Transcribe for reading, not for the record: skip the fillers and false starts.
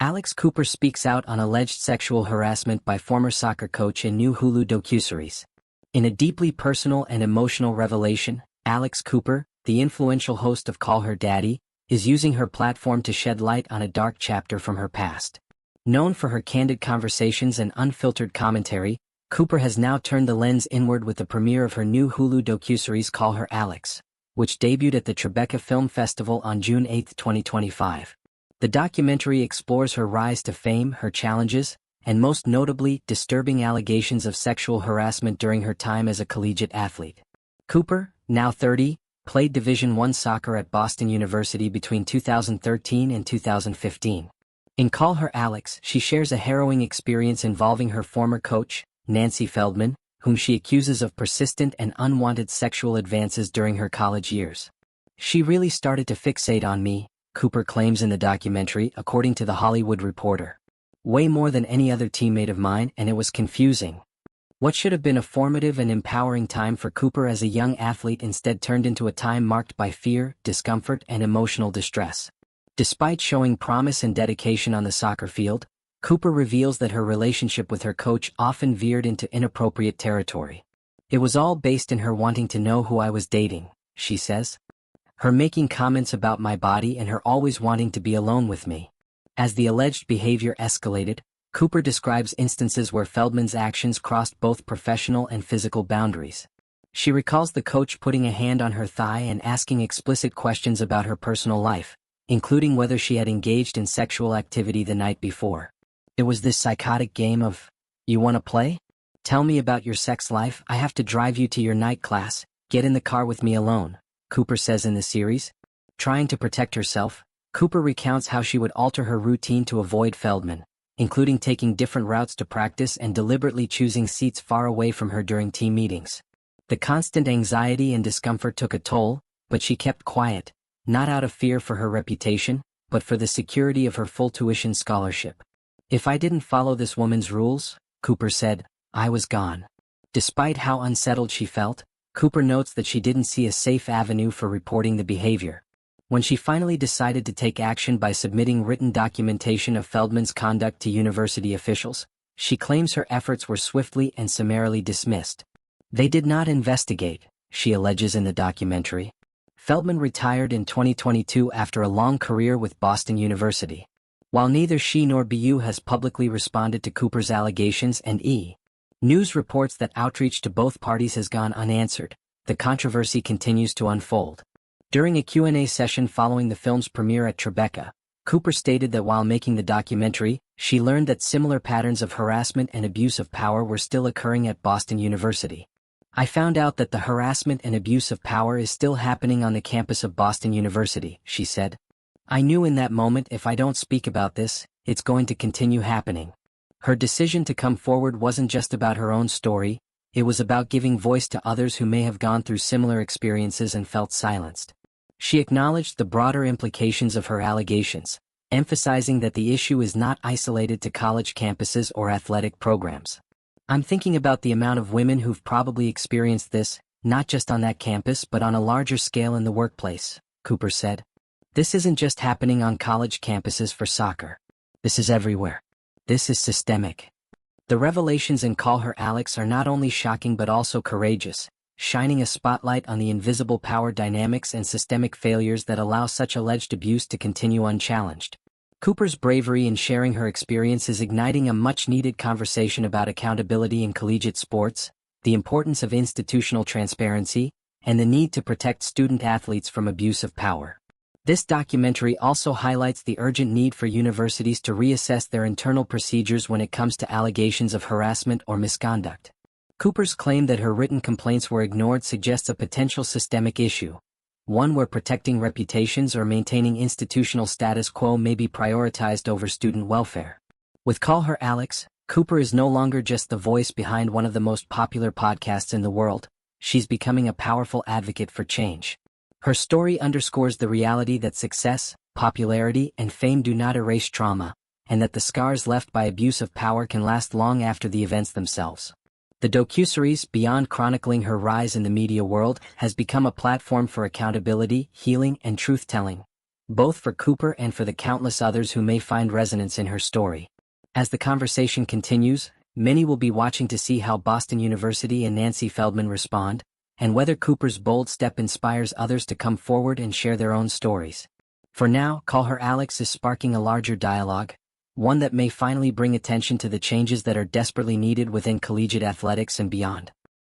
Alex Cooper speaks out on alleged sexual harassment by former soccer coach in new Hulu docuseries. In a deeply personal and emotional revelation, Alex Cooper, the influential host of Call Her Daddy, is using her platform to shed light on a dark chapter from her past. Known for her candid conversations and unfiltered commentary, Cooper has now turned the lens inward with the premiere of her new Hulu docuseries Call Her Alex, which debuted at the Tribeca Film Festival on June 8, 2025. The documentary explores her rise to fame, her challenges, and most notably, disturbing allegations of sexual harassment during her time as a collegiate athlete. Cooper, now 30, played Division I soccer at Boston University between 2013 and 2015. In Call Her Alex, she shares a harrowing experience involving her former coach, Nancy Feldman, whom she accuses of persistent and unwanted sexual advances during her college years. "She really started to fixate on me," Cooper claims in the documentary, according to The Hollywood Reporter. "Way more than any other teammate of mine, and it was confusing." What should have been a formative and empowering time for Cooper as a young athlete instead turned into a time marked by fear, discomfort, and emotional distress. Despite showing promise and dedication on the soccer field, Cooper reveals that her relationship with her coach often veered into inappropriate territory. "It was all based in her wanting to know who I was dating," she says. "Her making comments about my body and her always wanting to be alone with me." As the alleged behavior escalated, Cooper describes instances where Feldman's actions crossed both professional and physical boundaries. She recalls the coach putting a hand on her thigh and asking explicit questions about her personal life, including whether she had engaged in sexual activity the night before. "It was this psychotic game of, 'You want to play? Tell me about your sex life, I have to drive you to your night class, get in the car with me alone,'" Cooper says in the series. Trying to protect herself, Cooper recounts how she would alter her routine to avoid Feldman, including taking different routes to practice and deliberately choosing seats far away from her during team meetings. The constant anxiety and discomfort took a toll, but she kept quiet, not out of fear for her reputation, but for the security of her full tuition scholarship. "If I didn't follow this woman's rules," Cooper said, "I was gone." Despite how unsettled she felt, Cooper notes that she didn't see a safe avenue for reporting the behavior. When she finally decided to take action by submitting written documentation of Feldman's conduct to university officials, she claims her efforts were swiftly and summarily dismissed. "They did not investigate," she alleges in the documentary. Feldman retired in 2022 after a long career with Boston University. While neither she nor BU has publicly responded to Cooper's allegations and News reports that outreach to both parties has gone unanswered, the controversy continues to unfold. During a Q&A session following the film's premiere at Tribeca, Cooper stated that while making the documentary, she learned that similar patterns of harassment and abuse of power were still occurring at Boston University. "I found out that the harassment and abuse of power is still happening on the campus of Boston University," she said. "I knew in that moment if I don't speak about this, it's going to continue happening." Her decision to come forward wasn't just about her own story, it was about giving voice to others who may have gone through similar experiences and felt silenced. She acknowledged the broader implications of her allegations, emphasizing that the issue is not isolated to college campuses or athletic programs. "I'm thinking about the amount of women who've probably experienced this, not just on that campus but on a larger scale in the workplace," Cooper said. "This isn't just happening on college campuses for soccer. This is everywhere. This is systemic." The revelations in Call Her Alex are not only shocking but also courageous, shining a spotlight on the invisible power dynamics and systemic failures that allow such alleged abuse to continue unchallenged. Cooper's bravery in sharing her experience is igniting a much-needed conversation about accountability in collegiate sports, the importance of institutional transparency, and the need to protect student-athletes from abuse of power. This documentary also highlights the urgent need for universities to reassess their internal procedures when it comes to allegations of harassment or misconduct. Cooper's claim that her written complaints were ignored suggests a potential systemic issue, one where protecting reputations or maintaining institutional status quo may be prioritized over student welfare. With Call Her Alex, Cooper is no longer just the voice behind one of the most popular podcasts in the world, she's becoming a powerful advocate for change. Her story underscores the reality that success, popularity, and fame do not erase trauma, and that the scars left by abuse of power can last long after the events themselves. The docuseries, beyond chronicling her rise in the media world, has become a platform for accountability, healing, and truth-telling. both for Cooper and for the countless others who may find resonance in her story. As the conversation continues, many will be watching to see how Boston University and Nancy Feldman respond, and whether Cooper's bold step inspires others to come forward and share their own stories. For now, Call Her Alex is sparking a larger dialogue, one that may finally bring attention to the changes that are desperately needed within collegiate athletics and beyond.